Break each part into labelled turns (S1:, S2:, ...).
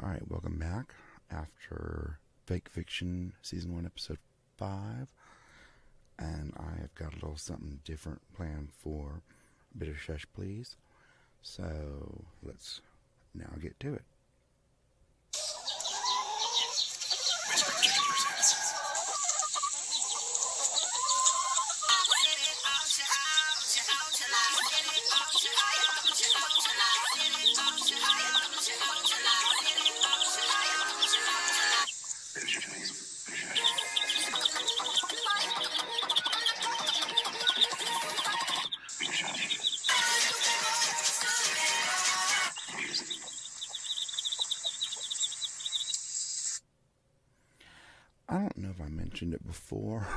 S1: Alright, welcome back after Fake Fiction Season 1, Episode 5. And I have got a little something different planned for a bit of Shush, please. So, let's now get to it. I don't know if I mentioned it before,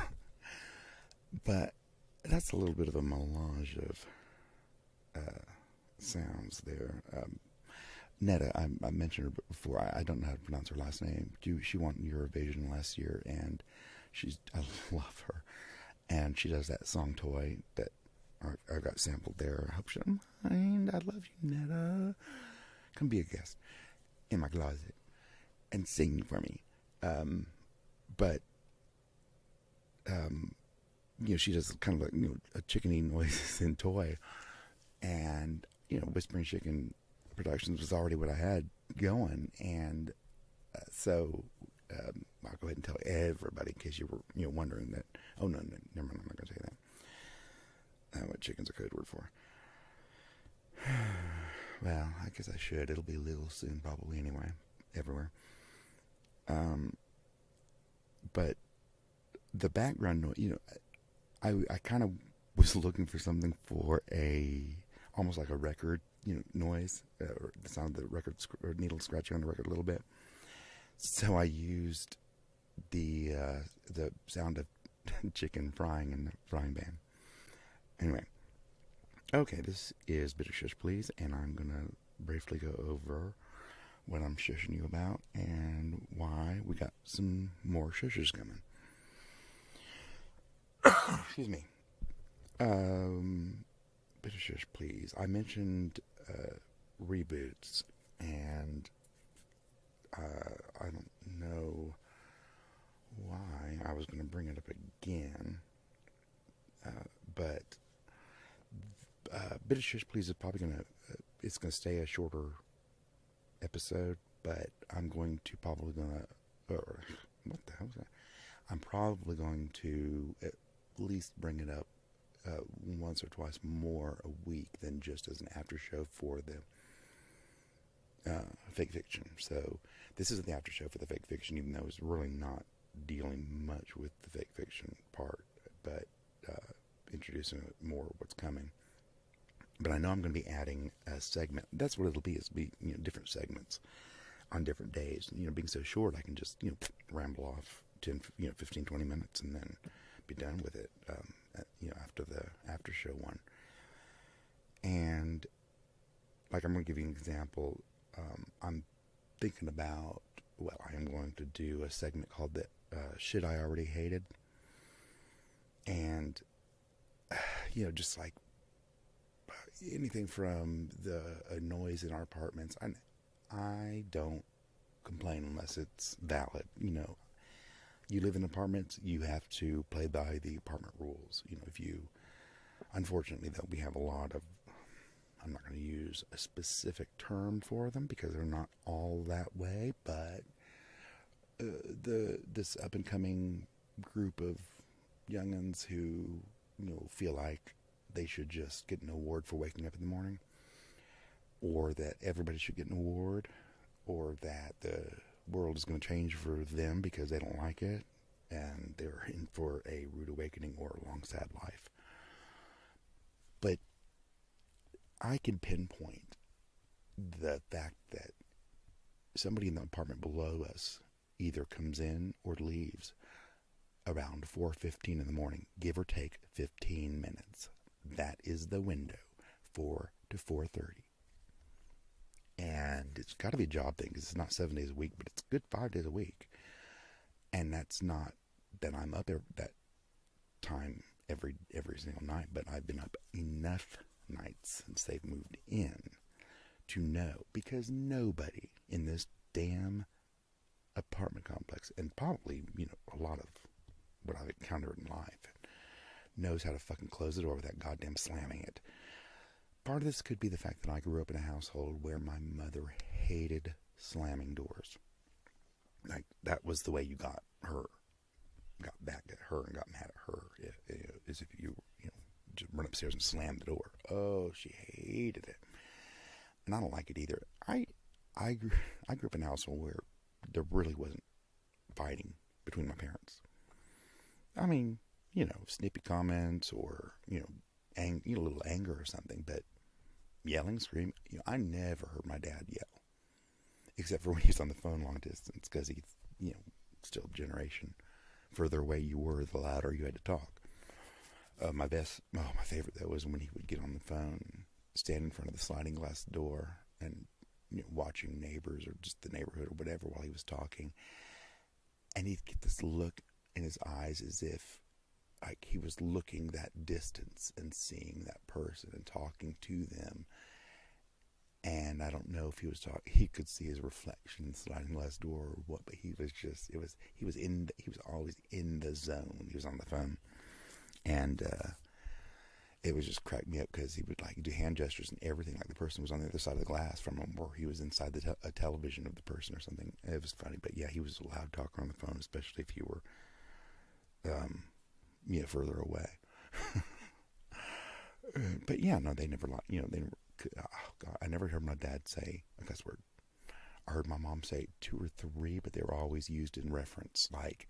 S1: but that's a little bit of a melange of sounds there. Netta, I mentioned her before. I don't know how to pronounce her last name. She won Eurovision last year, and I love her. And she does that song Toy that I got sampled there. I hope she doesn't mind. I love you, Netta. Come be a guest in my closet and sing for me. But she does kind of like, a chickeny noises in Toy. And, Whispering Chicken Productions was already what I had going. And so I'll go ahead and tell everybody in case you were wondering that. Oh, no, never mind. I'm not going to say that. What chicken's a code word for. Well, I guess I should. It'll be legal soon, probably, anyway. Everywhere. But the background noise, I kind of was looking for something for almost like a record, noise, or the sound of the record or needle scratching on the record a little bit. So I used the sound of chicken frying in the frying pan. Anyway, okay, this is Bit of Shush, please, and I'm gonna briefly go over what I'm shushing you about and why we got some more shushes coming. Excuse me. Bit of Shush, please. I mentioned reboots, and I don't know why I was going to bring it up again, but Bit of Shush, please is probably going to it's going to stay a shorter episode, but I'm going to probably what the hell was that? I'm probably going to at least bring it up once or twice more a week than just as an after show for the fake fiction. So this is the after show for the fake fiction, even though it's really not dealing much with the fake fiction part, but introducing more of what's coming. But I know I'm going to be adding a segment. That's what it'll be. It'll be different segments on different days. Being so short, I can just ramble off 10, 15, 20 minutes and then be done with it. After the after show one. And like I'm going to give you an example. I'm thinking about. Well, I am going to do a segment called the Shit I Already Hated. And just like anything from the noise in our apartments. I don't complain unless it's valid. You live in apartments, you have to play by the apartment rules. Unfortunately, though, we have a lot of, I'm not going to use a specific term for them because they're not all that way, but this up and coming group of young'uns who feel like they should just get an award for waking up in the morning, or that everybody should get an award, or that the world is going to change for them because they don't like it, and they're in for a rude awakening or a long, sad life. But I can pinpoint the fact that somebody in the apartment below us either comes in or leaves around 4:15 in the morning, give or take 15 minutes. That is the window, 4 to 4:30. And it's got to be a job thing because it's not 7 days a week, but it's a good 5 days a week. And that's not that I'm up there that time every single night, but I've been up enough nights since they've moved in to know, because nobody in this damn apartment complex, and probably, a lot of what I've encountered in life, knows how to fucking close the door without goddamn slamming it. Part of this could be the fact that I grew up in a household where my mother hated slamming doors. Like, that was the way you got back at her and got mad at her, is if you just run upstairs and slam the door. Oh, she hated it. And I don't like it either. I grew up in a household where there really wasn't fighting between my parents. I mean, snippy comments or, a little anger or something, but yelling, screaming, I never heard my dad yell. Except for when he was on the phone long distance, because he's, still a generation further away you were, the louder you had to talk. My favorite, though, was when he would get on the phone and stand in front of the sliding glass door and, watching neighbors or just the neighborhood or whatever while he was talking. And he'd get this look in his eyes as if, like, he was looking that distance and seeing that person and talking to them. And I don't know if he was talking, he could see his reflection in the sliding glass door or what, but he was just, he was always in the zone when he was on the phone. And it was just cracked me up because he would like do hand gestures and everything, like the person was on the other side of the glass from him, or he was inside a television of the person or something. It was funny, but yeah, he was a loud talker on the phone, especially if you were, further away. But yeah, no, they never oh God, I never heard my dad say a cuss word. I heard my mom say 2 or 3, but they were always used in reference. Like,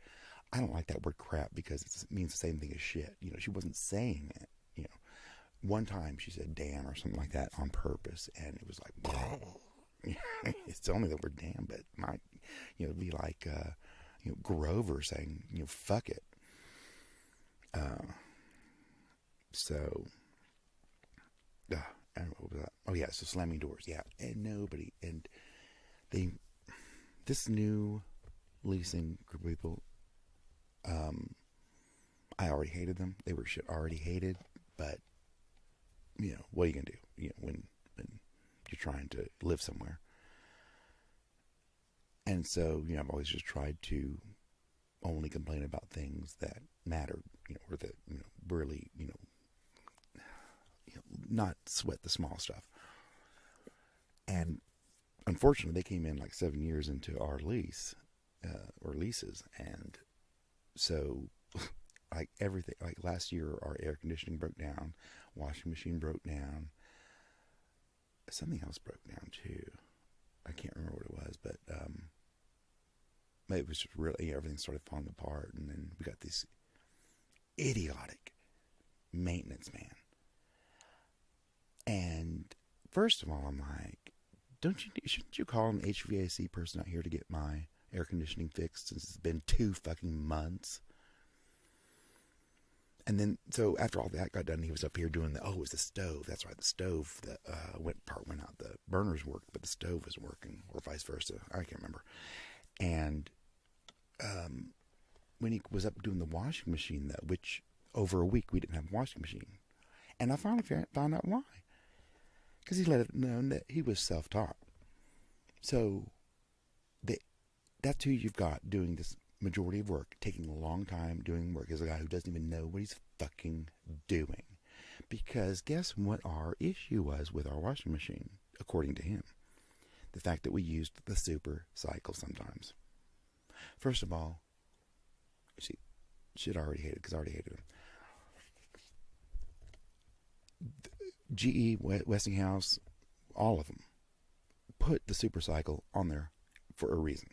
S1: I don't like that word crap because it means the same thing as shit. She wasn't saying it. One time she said damn or something like that on purpose, and it was like, it's only the word damn, but might, it'd be like, Grover saying, fuck it. So, I don't know what was that. Oh yeah, so slamming doors, yeah, and this new leasing group of people, I already hated them. They were shit already hated, but what are you gonna do? When you're trying to live somewhere, and so I've always just tried to only complain about things that mattered, or that really, not sweat the small stuff. And unfortunately, they came in like 7 years into our lease, or leases, and so like everything, like last year, our air conditioning broke down, washing machine broke down, something else broke down too. I can't remember what it was, but it was just really, everything started falling apart, and then we got this idiotic maintenance man. And first of all, I'm like, shouldn't you call an HVAC person out here to get my air conditioning fixed since it's been 2 fucking months? And then, so after all that got done, he was up here doing it was the stove. That's right, the stove, the part went out. The burners worked, but the stove wasn't working, or vice versa. I can't remember. And when he was up doing the washing machine, though, which over a week we didn't have a washing machine. And I finally found out why. Because he let it known that he was self-taught. So that's who you've got doing this majority of work, taking a long time doing work, is a guy who doesn't even know what he's fucking doing. Because guess what our issue was with our washing machine, according to him? The fact that we used the super cycle sometimes. First of all, see, shit I already hated, because I already hated him. GE, Westinghouse, all of them put the super cycle on there for a reason.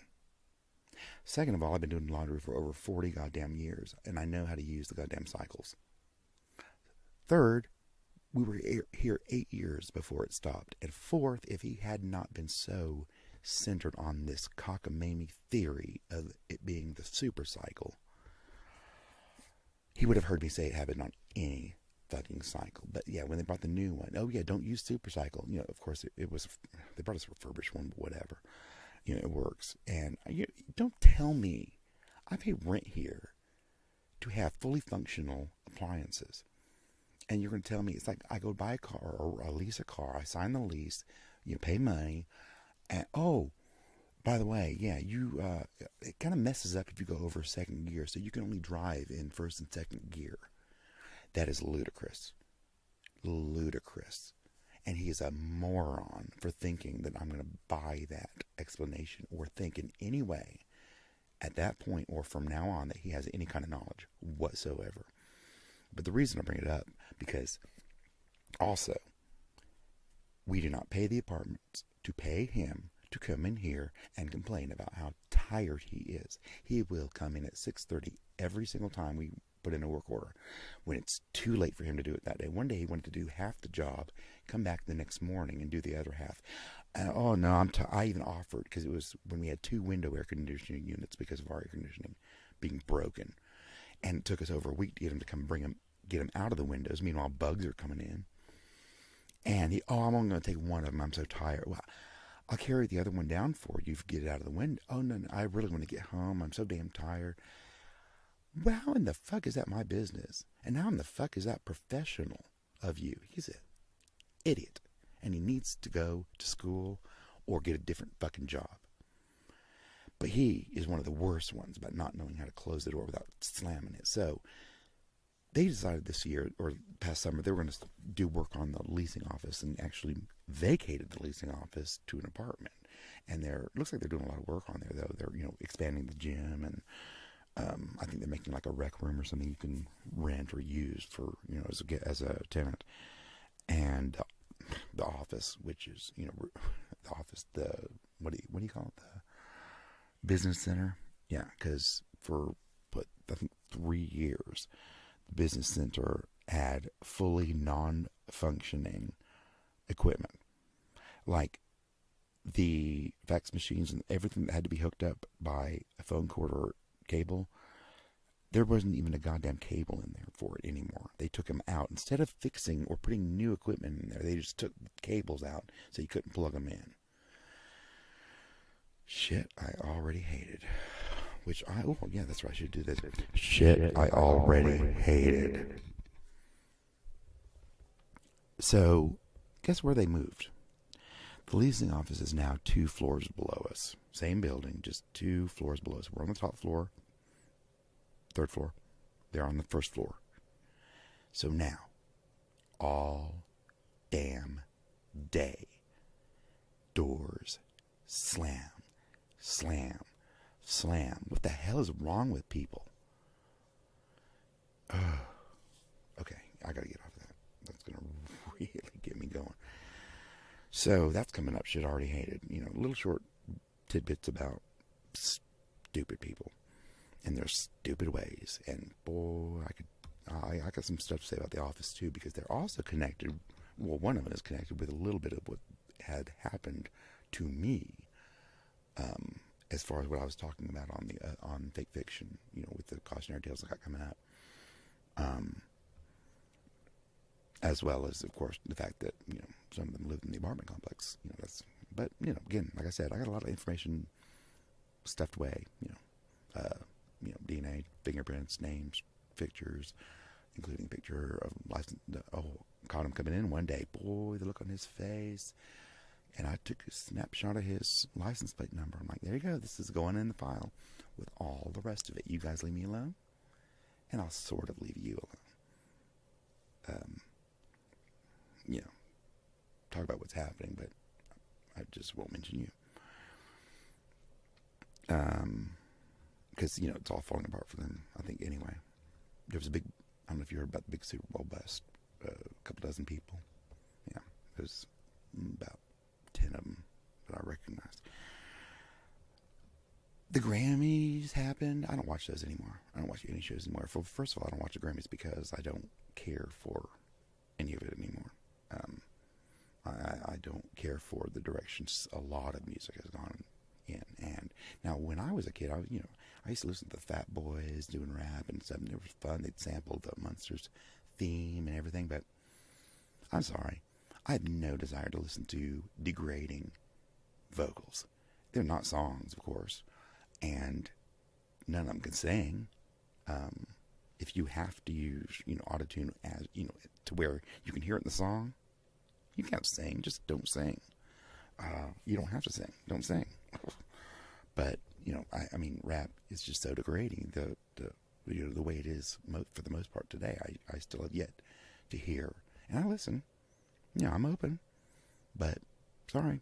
S1: Second of all, I've been doing laundry for over 40 goddamn years, and I know how to use the goddamn cycles. Third, we were here 8 years before it stopped. And fourth, if he had not been so centered on this cockamamie theory of it being the super cycle, he would have heard me say it happened on any fucking cycle. But yeah, when they brought the new one, oh yeah, don't use super cycle. Of course it was, they brought us a refurbished one, but whatever. It works. And don't tell me I pay rent here to have fully functional appliances. And you're going to tell me it's like I go buy a car or I lease a car, I sign the lease, pay money, and By the way, yeah, it kind of messes up if you go over second gear, so you can only drive in first and second gear. That is ludicrous. Ludicrous. And he is a moron for thinking that I'm going to buy that explanation or think in any way at that point or from now on that he has any kind of knowledge whatsoever. But the reason I bring it up, because also, we do not pay the apartments to pay him to come in here and complain about how tired he is. He will come in at 6:30 every single time we put in a work order when it's too late for him to do it that day. One day he wanted to do half the job, come back the next morning and do the other half. And, oh no, I even offered, because it was when we had 2 window air conditioning units because of our air conditioning being broken. And it took us over a week to get him to come get him out of the windows. Meanwhile, bugs are coming in. And I'm only going to take one of them. I'm so tired. Well, I'll carry the other one down for you if you get it out of the window. Oh, no, I really want to get home. I'm so damn tired. Well, how in the fuck is that my business? And how in the fuck is that professional of you? He's an idiot. And he needs to go to school or get a different fucking job. But he is one of the worst ones about not knowing how to close the door without slamming it. So they decided this year, or past summer, they were going to do work on the leasing office and actually vacated the leasing office to an apartment. And looks like they're doing a lot of work on there, though. They're, expanding the gym, and I think they're making like a rec room or something you can rent or use for, as a tenant. And the office, which is, the office, what do you call it? The business center? Yeah, because for, I think 3 years, the business center had fully non-functioning equipment. Like the fax machines and everything that had to be hooked up by a phone cord or cable. There wasn't even a goddamn cable in there for it anymore. They took them out. Instead of fixing or putting new equipment in there, they just took the cables out so you couldn't plug them in. Shit I already hated. That's right, I should do this. Shit I already hated. So, guess where they moved? The leasing office is now 2 floors below us. Same building, just 2 floors below us. We're on the top floor, 3rd floor. They're on the 1st floor. So now, all damn day, doors slam, slam, slam. What the hell is wrong with people? Okay, I gotta get off of that. That's gonna really get me going. So that's coming up. Shit I already hated. Little short tidbits about stupid people and their stupid ways. And boy, I got some stuff to say about The Office too, because they're also connected. Well, one of them is connected with a little bit of what had happened to me, as far as what I was talking about on fake fiction. With the cautionary tales I got coming out. As well as, of course, the fact that, some of them lived in the apartment complex. But, again, like I said, I got a lot of information stuffed away, DNA, fingerprints, names, pictures, including a picture of license. Caught him coming in one day. Boy, the look on his face. And I took a snapshot of his license plate number. I'm like, there you go. This is going in the file with all the rest of it. You guys leave me alone, and I'll sort of leave you alone. Talk about what's happening, but I just won't mention you. Because, it's all falling apart for them, I think, anyway. There was I don't know if you heard about the big Super Bowl bust, a couple dozen people. Yeah, there's about 10 of them that I recognized. The Grammys happened. I don't watch those anymore. I don't watch any shows anymore. First of all, I don't watch the Grammys because I don't care for any of it anymore. I don't care for the directions a lot of music has gone in. And now, when I was a kid, I used to listen to the Fat Boys doing rap and stuff, and it was fun. They'd sample the Munsters theme and everything, but I'm sorry. I have no desire to listen to degrading vocals. They're not songs, of course, and none of them can sing. If you have to use, autotune as, to where you can hear it in the song, you can't sing. Just don't sing. You don't have to sing. Don't sing. But I mean, rap is just so degrading. The way it is for the most part today, I still have yet to hear, and I listen. I'm open, but sorry,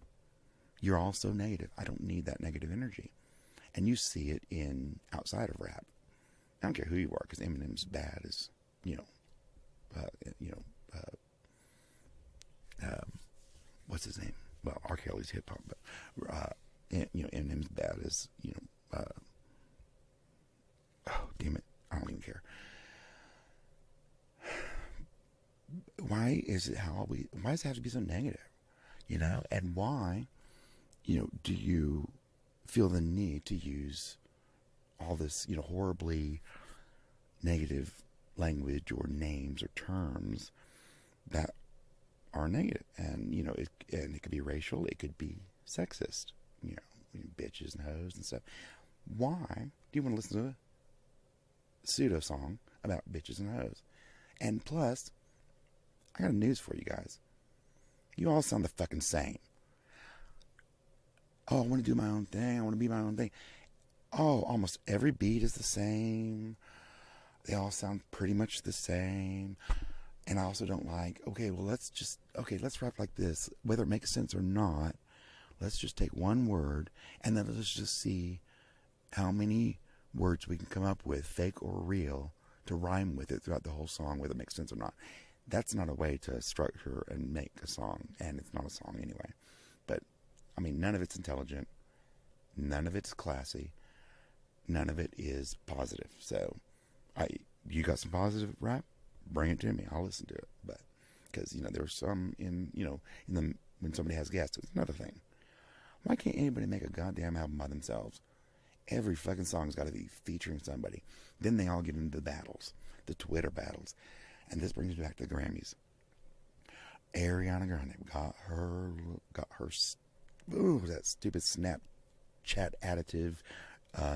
S1: you're all so negative. I don't need that negative energy, and you see it in outside of rap. I don't care who you are, because Eminem's bad as uh, you know, what's his name? Well, R. Kelly's hip hop, but Eminem's bad as oh damn it, I don't even care. Why does it have to be so negative? And why, do you feel the need to use all this, horribly negative language or names or terms that are negative? And, it could be racial, it could be sexist, bitches and hoes and stuff. Why do you want to listen to a pseudo song about bitches and hoes? And plus, I got news for you guys. You all sound the fucking same. Oh, I want to do my own thing. I want to be my own thing. Oh, almost every beat is the same. They all sound pretty much the same. And I also don't like, let's rap like this. Whether it makes sense or not, let's just take one word and then let's just see how many words we can come up with, fake or real, to rhyme with it throughout the whole song, whether it makes sense or not. That's not a way to structure and make a song, and it's not a song anyway. But, I mean, none of it's intelligent. None of it's classy. None of it is positive. So, you got some positive rap? Bring it to me. I'll listen to it. But, because, there's some when somebody has guests, it's another thing. Why can't anybody make a goddamn album by themselves? Every fucking song's got to be featuring somebody. Then they all get into the battles, the Twitter battles. And this brings me back to the Grammys. Ariana Grande got her, that stupid Snapchat additive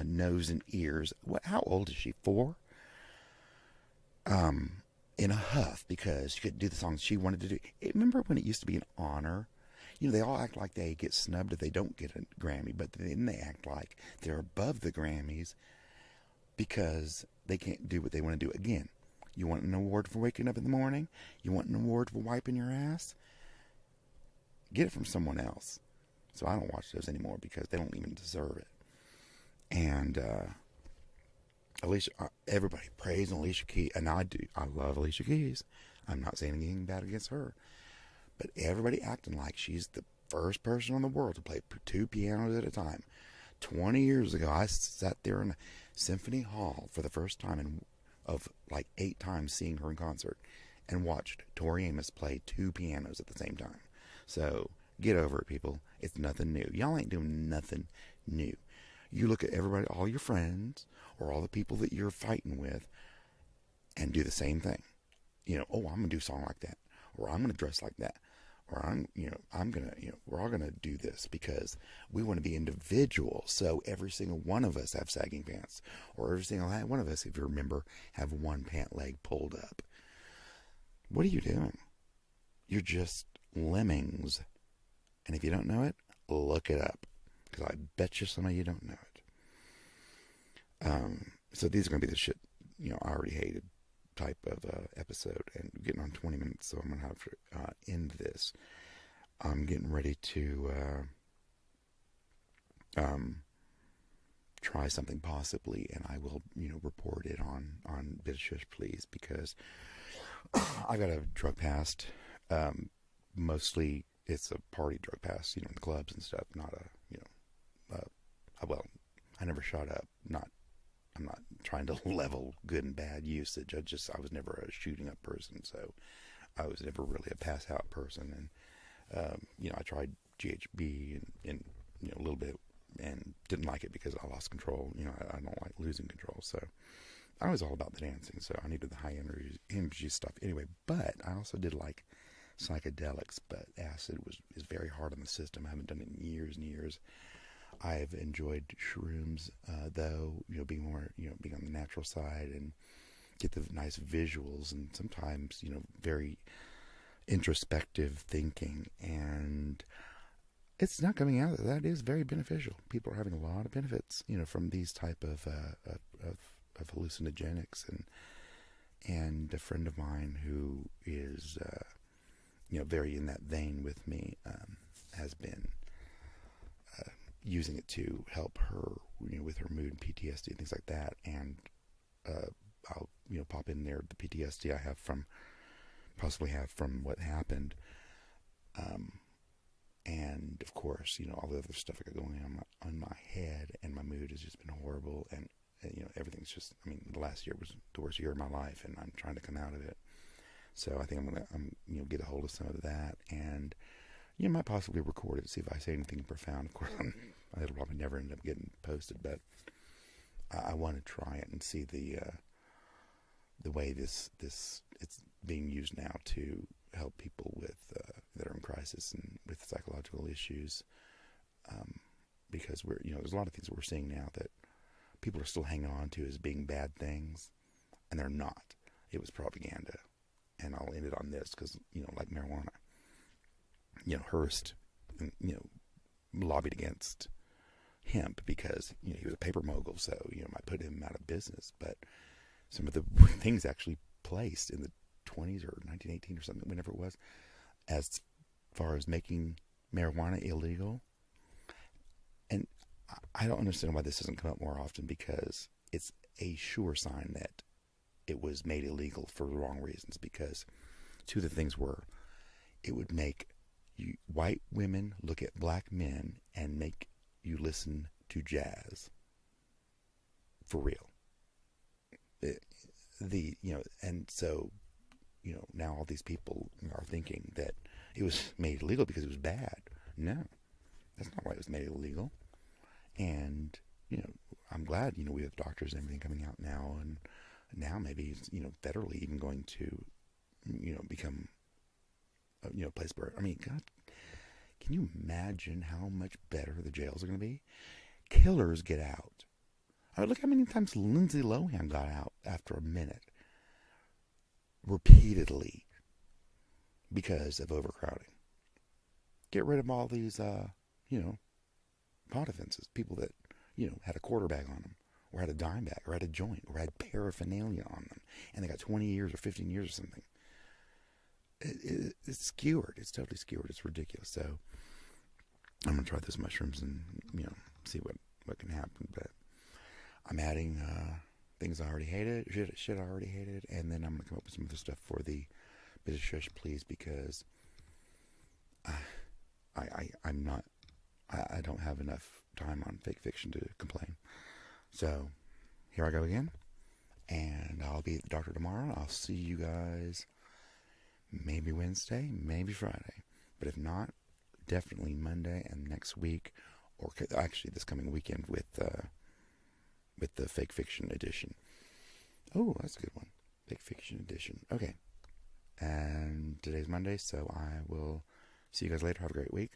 S1: nose and ears. How old is she? 4? In a huff because she could do the songs she wanted to do. Remember when it used to be an honor? They all act like they get snubbed if they don't get a Grammy, but then they act like they're above the Grammys because they can't do what they want to do. Again, you want an award for waking up in the morning? You want an award for wiping your ass? Get it from someone else. So I don't watch those anymore because they don't even deserve it. And Alicia, everybody praise Alicia Keys, and I do. I love Alicia Keys. I'm not saying anything bad against her. But everybody acting like she's the first person in the world to play 2 pianos at a time. 20 years ago, I sat there in a symphony hall for the first time of like 8 times seeing her in concert and watched Tori Amos play 2 pianos at the same time. So get over it, people. It's nothing new. Y'all ain't doing nothing new. You look at everybody, all your friends, or all the people that you're fighting with, and do the same thing. I'm going to do a song like that. Or I'm going to dress like that. Or we're all going to do this because we want to be individual. So every single one of us have sagging pants. Or every single one of us, if you remember, have one pant leg pulled up. What are you doing? You're just lemmings. And if you don't know it, look it up. Because I bet you some of you don't know it. So these are going to be the shit, I already hated type of episode, and getting on 20 minutes, so I'm going to have to end this. I'm getting ready to try something possibly, and I will, report it on Bit of Shush, please, because I got a drug past. Mostly it's a party drug past, in the clubs and stuff, not a, I never shot up, I'm not trying to level good and bad usage. I was never a shooting up person, so I was never really a pass out person. And, I tried GHB and a little bit and didn't like it because I lost control. I don't like losing control. So I was all about the dancing, so I needed the high energy stuff anyway. But I also did like psychedelics, but acid is very hard on the system. I haven't done it in years and years. I've enjoyed shrooms, though, being more, being on the natural side and get the nice visuals and sometimes, very introspective thinking. And it's not coming out. That is very beneficial. People are having a lot of benefits, from these type of hallucinogenics, and a friend of mine who is, very in that vein with me, has been using it to help her, with her mood and PTSD and things like that. And I'll, pop in there the PTSD I possibly have from what happened. And of course, all the other stuff I got going on my head, and my mood has just been horrible. And everything's just, the last year was the worst year of my life, and I'm trying to come out of it. So I think I'm gonna get a hold of some of that, and might possibly record it, see if I say anything profound. Of course, it'll probably never end up getting posted, but I want to try it and see the way this it's being used now to help people with that are in crisis and with psychological issues, because there's a lot of things that we're seeing now that people are still hanging on to as being bad things, and they're not. It was propaganda. And I'll end it on this because, like marijuana, Hearst, lobbied against hemp because, he was a paper mogul. So, might put him out of business. But some of the things actually placed in the 20s or 1918 or something, whenever it was, as far as making marijuana illegal. And I don't understand why this doesn't come up more often, because it's a sure sign that it was made illegal for the wrong reasons. Because two of the things were, it would make white women look at black men and make you listen to jazz for real. And so, now all these people are thinking that it was made illegal because it was bad. No, that's not why it was made illegal. And, I'm glad, we have doctors and everything coming out now, and now maybe it's, federally even going to, become, a place where, God, can you imagine how much better the jails are going to be? Killers get out. Look how many times Lindsay Lohan got out after a minute. Repeatedly. Because of overcrowding. Get rid of all these, pot offenses. People that, had a quarter bag on them, or had a dime bag, or had a joint, or had paraphernalia on them, and they got 20 years or 15 years or something. It's skewered. It's totally skewered. It's ridiculous. So I'm going to try those mushrooms and, see what can happen. But I'm adding things I already hated, shit I already hated, and then I'm going to come up with some other stuff for the bit of Shush, please, because I don't have enough time on fake fiction to complain. So here I go again, and I'll be at the doctor tomorrow. I'll see you guys maybe Wednesday, maybe Friday, but if not, definitely Monday and next week, or actually this coming weekend with the fake fiction edition. Oh, that's a good one. Fake fiction edition. Okay. And today's Monday, so I will see you guys later. Have a great week.